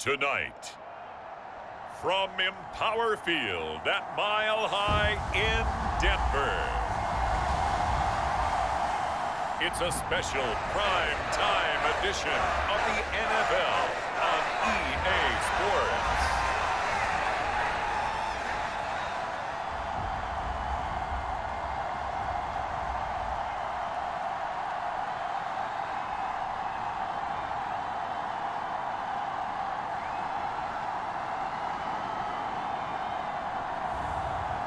Tonight, from Empower Field at Mile High in Denver, it's a special prime time edition of the NFL on EA Sports.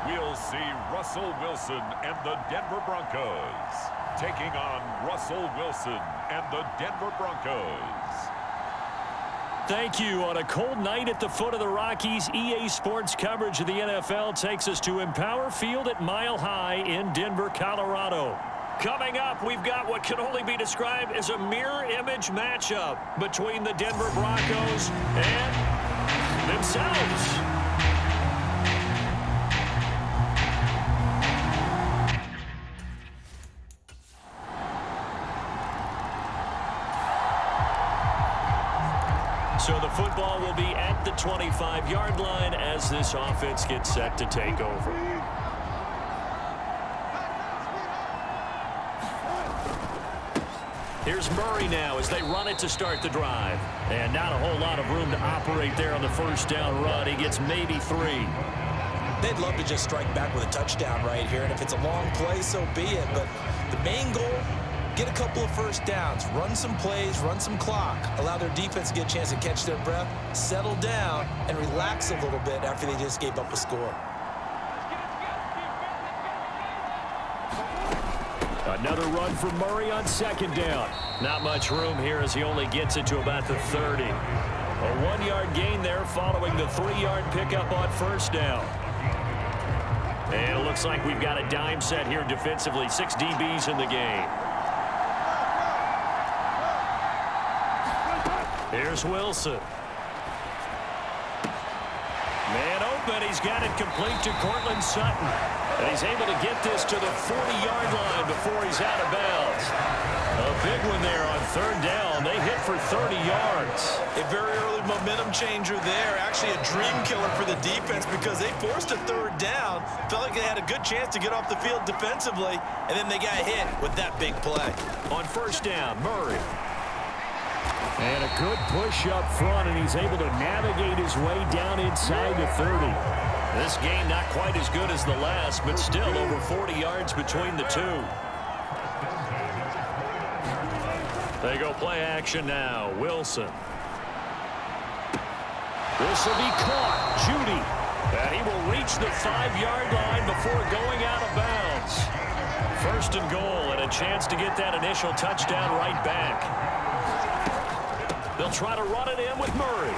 We'll see Russell Wilson and the Denver Broncos taking on Russell Wilson and the Denver Broncos. Thank you. On a cold night at the foot of the Rockies, EA Sports coverage of the NFL takes us to Empower Field at Mile High in Denver, Colorado. Coming up, we've got what can only be described as a mirror image matchup between the Denver Broncos and themselves. So the football will be at the 25-yard line as this offense gets set to take over. Here's Murray now as they run it to start the drive. And not a whole lot of room to operate there on the first down run. He gets maybe 3. They'd love to just strike back with a touchdown right here. And if it's a long play, so be it. But the main goal, get a couple of first downs, run some plays, run some clock, allow their defense to get a chance to catch their breath, settle down, and relax a little bit after they just gave up a score. Another run for Murray on second down. Not much room here as he only gets it to about the 30. A 1-yard gain there following the 3-yard pickup on first down. And it looks like we've got a dime set here defensively. 6 DBs in the game. Here's Wilson. Man open. He's got it complete to Cortland Sutton. And he's able to get this to the 40-yard line before he's out of bounds. A big one there on third down. They hit for 30 yards. A very early momentum changer there. Actually a dream killer for the defense because they forced a third down. Felt like they had a good chance to get off the field defensively. And then they got hit with that big play. On first down, Murray. And a good push up front, and he's able to navigate his way down inside the 30. This game not quite as good as the last, but still over 40 yards between the two. They go play action now. Wilson. This will be caught. Judy. And he will reach the 5-yard line before going out of bounds. First and goal, and a chance to get that initial touchdown right back. They'll try to run it in with Murray.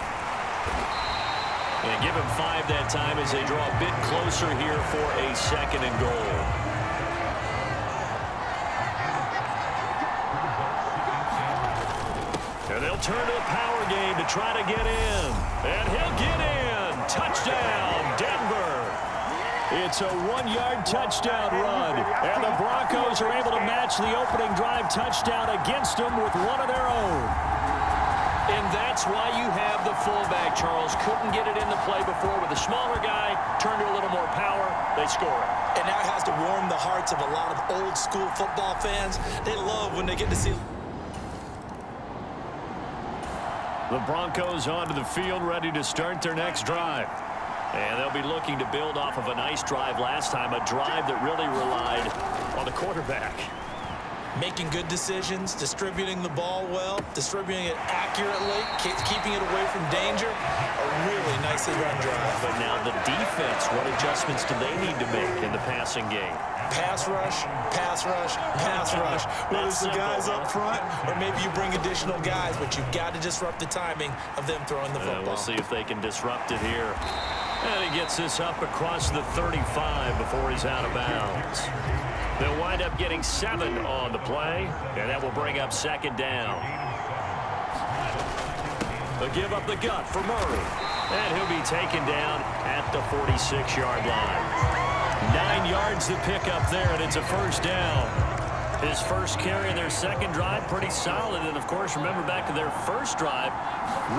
And give him 5 that time as they draw a bit closer here for a second and goal. And they'll turn to the power game to try to get in. And he'll get in. Touchdown, Denver. It's a 1-yard touchdown run. And the Broncos are able to match the opening drive touchdown against them with one of their own. And that's why you have the fullback, Charles. Couldn't get it in the play before with a smaller guy. Turned to a little more power. They score it. And that has to warm the hearts of a lot of old school football fans. They love when they get to see. The Broncos onto the field ready to start their next drive. And they'll be looking to build off of a nice drive last time. A drive that really relied on the quarterback. Making good decisions, distributing the ball well, distributing it accurately, keeping it away from danger. A really nicely run drive. But now the defense, what adjustments do they need to make in the passing game? Pass rush, pass rush, pass rush. Whether it's the guys up front or maybe you bring additional guys, but you've got to disrupt the timing of them throwing the football. We'll see if they can disrupt it here. And he gets this up across the 35 before he's out of bounds. They'll wind up getting 7 on the play, and that will bring up second down. They'll give up the gut for Murray, and he'll be taken down at the 46-yard line. 9 yards to pick up there, and it's a first down. His first carry of their second drive, pretty solid. And, of course, remember back to their first drive,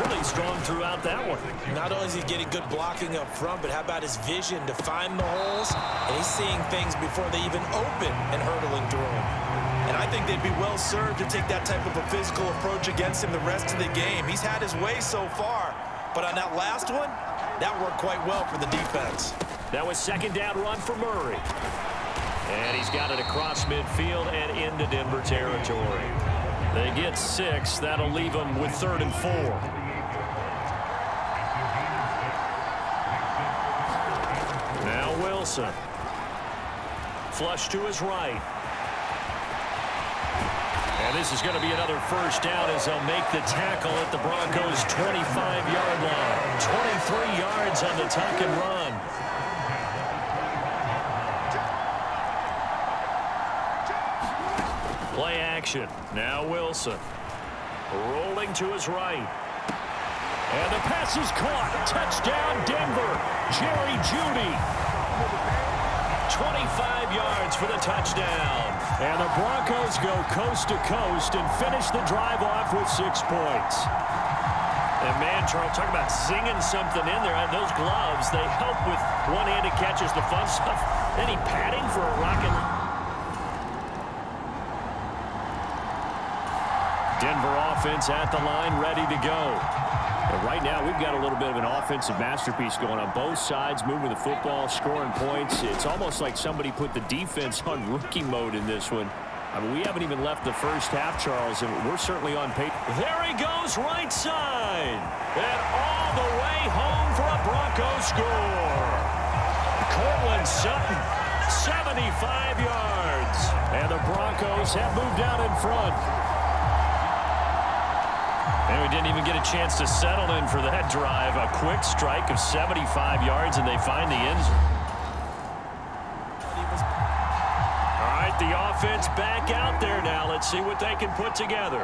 really strong throughout that one. Not only is he getting good blocking up front, but how about his vision to find the holes? And he's seeing things before they even open and hurtling through them. And I think they'd be well served to take that type of a physical approach against him the rest of the game. He's had his way so far, but on that last one, that worked quite well for the defense. That was second down run for Murray. And he's got it across midfield and into Denver territory. They get 6. That'll leave them with 3rd and 4. Now Wilson. Flush to his right. And this is going to be another first down as they'll make the tackle at the Broncos' 25-yard line. 23 yards on the tuck and run. Play action. Now Wilson. Rolling to his right. And the pass is caught. Touchdown, Denver. Jerry Jeudy. 25 yards for the touchdown. And the Broncos go coast to coast and finish the drive off with 6 points. And, man, Charles, talk about singing something in there. And those gloves, they help with one-handed catches, the fun stuff. Any padding for a rocket? Denver offense at the line, ready to go. And right now, we've got a little bit of an offensive masterpiece going on both sides, moving the football, scoring points. It's almost like somebody put the defense on rookie mode in this one. I mean, we haven't even left the first half, Charles, and we're certainly on pace. There he goes, right side. And all the way home for a Broncos score. Cortland Sutton, 75 yards. And the Broncos have moved out in front. And we didn't even get a chance to settle in for that drive. A quick strike of 75 yards, and they find the end zone. All right, the offense back out there now. Let's see what they can put together.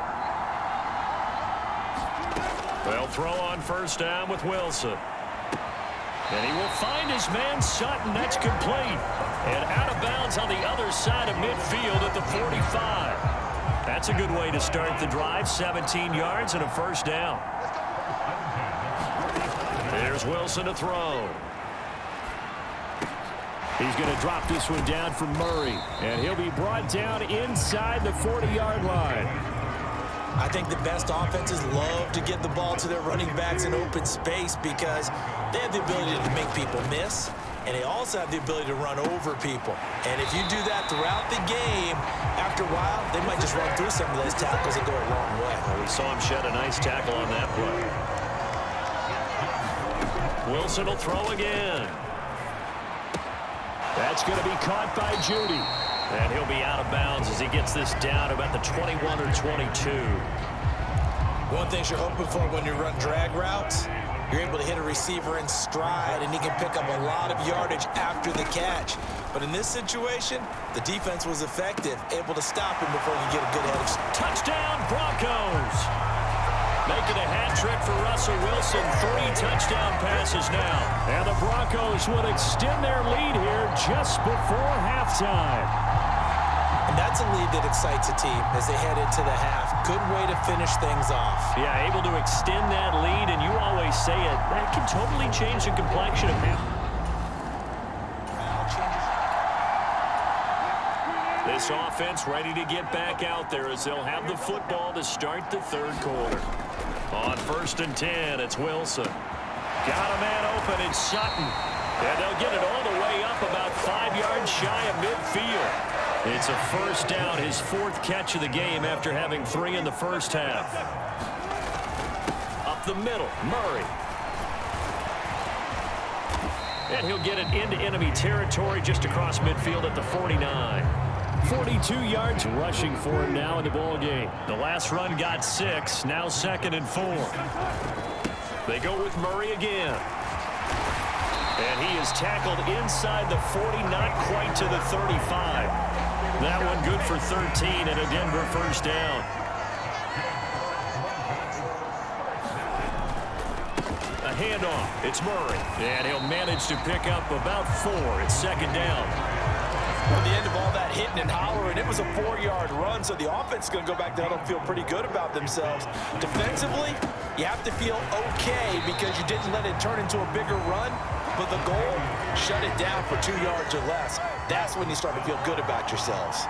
They'll throw on first down with Wilson. And he will find his man Sutton. That's complete. And out of bounds on the other side of midfield at the 45. That's a good way to start the drive. 17 yards and a first down. There's Wilson to throw. He's going to drop this one down for Murray. And he'll be brought down inside the 40-yard line. I think the best offenses love to get the ball to their running backs in open space because they have the ability to make people miss, and they also have the ability to run over people. And if you do that throughout the game, after a while, they might just run through some of those tackles and go a long way. Well, we saw him shed a nice tackle on that play. Wilson will throw again. That's going to be caught by Jeudy. And he'll be out of bounds as he gets this down about the 21 or 22. One thing you're hoping for when you run drag routes, you're able to hit a receiver in stride, and he can pick up a lot of yardage after the catch. But in this situation, the defense was effective, able to stop him before he get a good head of... Touchdown, Broncos! Making a hat trick for Russell Wilson. 3 touchdown passes now. And the Broncos will extend their lead here just before halftime. And that's a lead that excites a team as they head into the half. Good way to finish things off. Yeah, able to extend that lead, and you always say it, that can totally change the complexion of him. This offense ready to get back out there as they'll have the football to start the third quarter. On 1st and 10, it's Wilson. Got a man open, it's Sutton. And they'll get it all the way up about 5 yards shy of midfield. It's a first down, his 4th catch of the game after having 3 in the first half. Up the middle, Murray. And he'll get it into enemy territory just across midfield at the 49. 42 yards rushing for him now in the ball game. The last run got 6, now 2nd and 4. They go with Murray again. And he is tackled inside the 40, not quite to the 35. That one good for 13 and a Denver first down. A handoff. It's Murray. And he'll manage to pick up about 4. It's 2nd down. At the end of all that hitting and hollering, it was a 4-yard run, so the offense is going to go back down and feel pretty good about themselves. Defensively, you have to feel okay because you didn't let it turn into a bigger run, but the goal, shut it down for 2 yards or less. That's when you start to feel good about yourselves.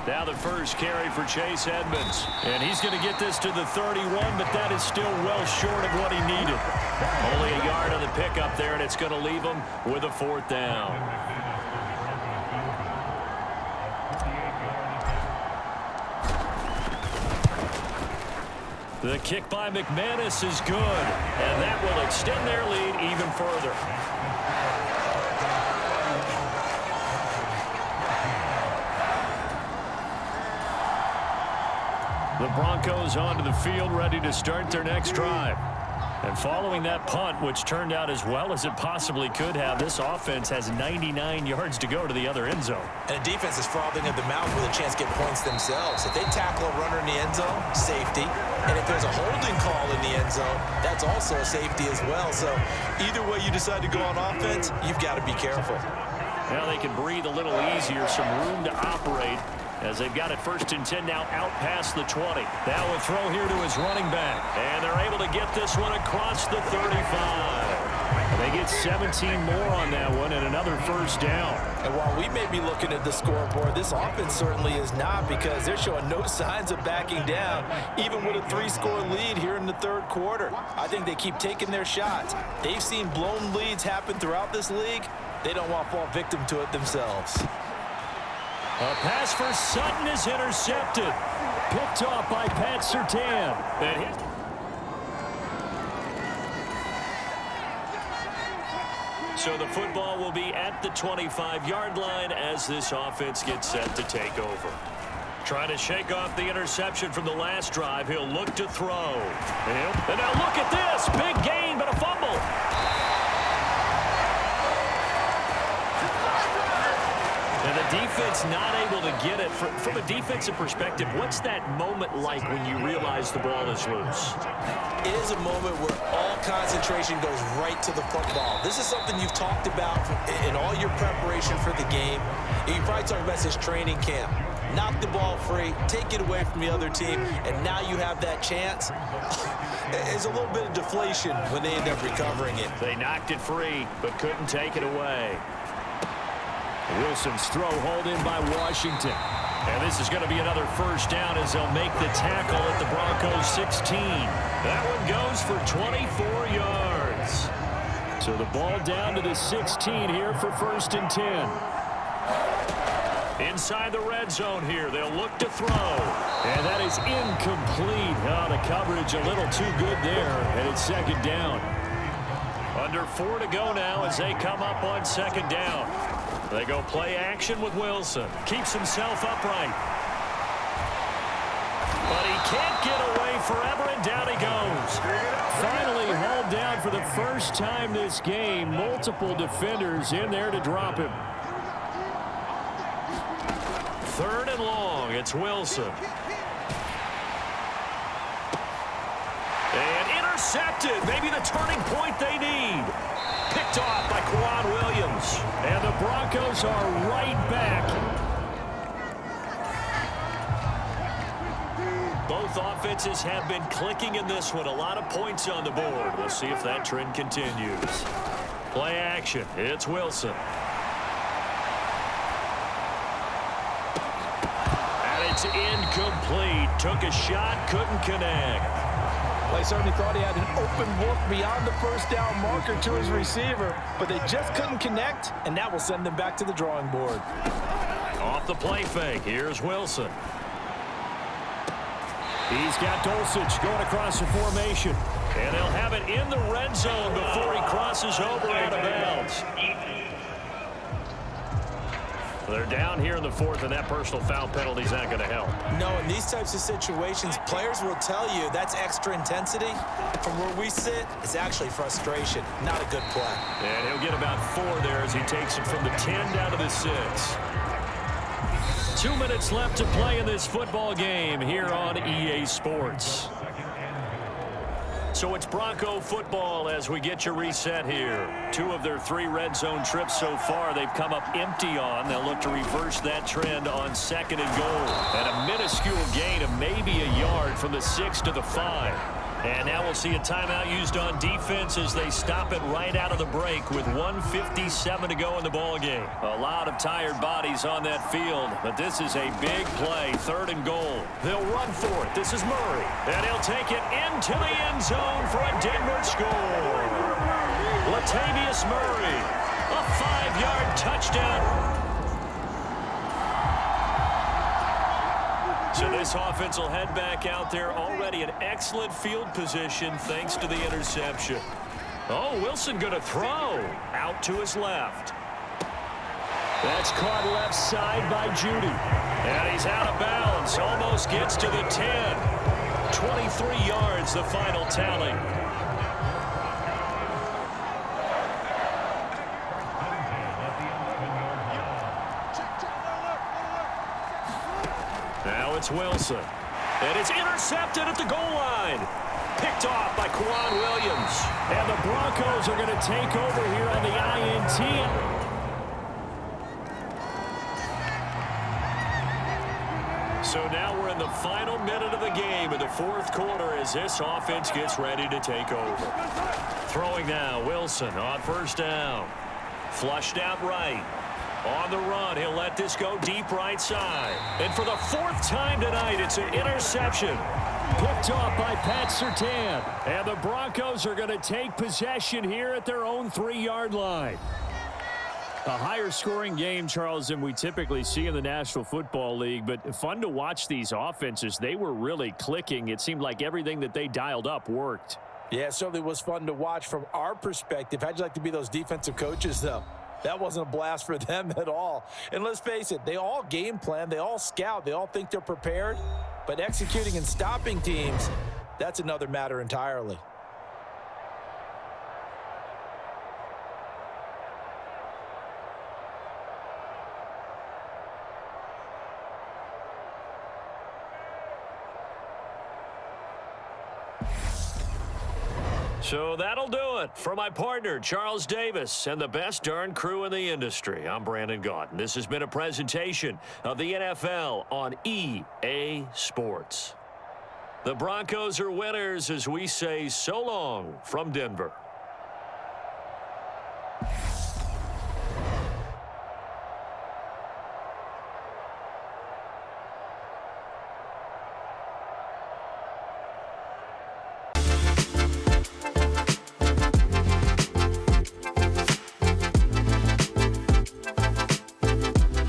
Now the first carry for Chase Edmonds. And he's going to get this to the 31, but that is still well short of what he needed. Only a yard on the pickup there, and it's going to leave him with a 4th down. The kick by McManus is good, and that will extend their lead even further. The Broncos onto the field, ready to start their next drive. And following that punt, which turned out as well as it possibly could have, this offense has 99 yards to go to the other end zone. And the defense is frothing at the mouth with a chance to get points themselves. If they tackle a runner in the end zone, safety. And if there's a holding call in the end zone, that's also a safety as well. So either way you decide to go on offense, you've got to be careful. Now they can breathe a little easier, some room to operate, as they've got it 1st and 10 now out past the 20. Now a throw here to his running back. And they're able to get this one across the 35. They get 17 more on that one and another first down. And while we may be looking at the scoreboard, this offense certainly is not, because they're showing no signs of backing down, even with a 3-score lead here in the 3rd quarter. I think they keep taking their shots. They've seen blown leads happen throughout this league. They don't want to fall victim to it themselves. A pass for Sutton is intercepted. Picked off by Pat Surtain. So the football will be at the 25-yard line as this offense gets set to take over. Trying to shake off the interception from the last drive. He'll look to throw. And now look at this. Big gain, but a fumble. And the defense not able to get it. From a defensive perspective, what's that moment like when you realize the ball is loose? It is a moment where all concentration goes right to the football. This is something you've talked about in all your preparation for the game. You probably talked about this training camp. Knock the ball free, take it away from the other team, and now you have that chance. There's a little bit of deflation when they end up recovering it. They knocked it free, but couldn't take it away. Wilson's throw hauled in by Washington. And this is going to be another first down as they'll make the tackle at the Broncos 16. That one goes for 24 yards. So the ball down to the 16 here for 1st and 10. Inside the red zone here, they'll look to throw. And that is incomplete. Oh, the coverage a little too good there, and it's 2nd down. Under 4 to go now as they come up on 2nd down. They go play action with Wilson. Keeps himself upright. But he can't get away forever, and down he goes. Finally hauled down for the first time this game. Multiple defenders in there to drop him. 3rd and long. It's Wilson. And intercepted. Maybe the turning point they need. Picked off by Quan Williams. And the Broncos are right back. Both offenses have been clicking in this one. A lot of points on the board. We'll see if that trend continues. Play action. It's Wilson. And it's incomplete. Took a shot, couldn't connect. Well, I certainly thought he had an open look beyond the first down marker to his receiver, but they just couldn't connect, and that will send them back to the drawing board. Off the play fake, here's Wilson. He's got Dulcich going across the formation. And they'll have it in the red zone before he crosses over out of bounds. They're down here in the fourth, and that personal foul penalty is not going to help. No, in these types of situations, players will tell you that's extra intensity. From where we sit, it's actually frustration, not a good play. And he'll get about 4 there as he takes it from the 10 down to the 6. 2 minutes left to play in this football game here on EA Sports. So it's Bronco football as we get you reset here. 2 of their 3 red zone trips so far they've come up empty on. They'll look to reverse that trend on 2nd and goal. And a minuscule gain of maybe a yard from the 6 to the 5. And now we'll see a timeout used on defense as they stop it right out of the break with 1:57 to go in the ball game. A lot of tired bodies on that field, but this is a big play, 3rd and goal. They'll run for it. This is Murray, and he'll take it into the end zone for a Denver score. Latavius Murray, a 5-yard touchdown. So this offense will head back out there, already an excellent field position thanks to the interception. Oh, Wilson going to throw out to his left. That's caught left side by Judy. And he's out of bounds, almost gets to the 10. 23 yards, the final tally. Now it's Wilson. And it's intercepted at the goal line. Picked off by Quan Williams. And the Broncos are going to take over here on the INT. So now we're in the final minute of the game in the 4th quarter as this offense gets ready to take over. Throwing now, Wilson on 1st down. Flushed out right. On the run, he'll let this go deep right side. And for the 4th time tonight, it's an interception. Picked off by Pat Surtain. And the Broncos are going to take possession here at their own 3-yard line. A higher scoring game, Charles, than we typically see in the National Football League, but fun to watch these offenses. They were really clicking. It seemed like everything that they dialed up worked. Yeah, it certainly was fun to watch from our perspective. How'd you like to be those defensive coaches, though? That wasn't a blast for them at all. And let's face it, they all game plan, they all scout, they all think they're prepared. But executing and stopping teams, that's another matter entirely. So that'll do it for my partner, Charles Davis, and the best darn crew in the industry. I'm Brandon Gaudin. This has been a presentation of the NFL on EA Sports. The Broncos are winners as we say so long from Denver.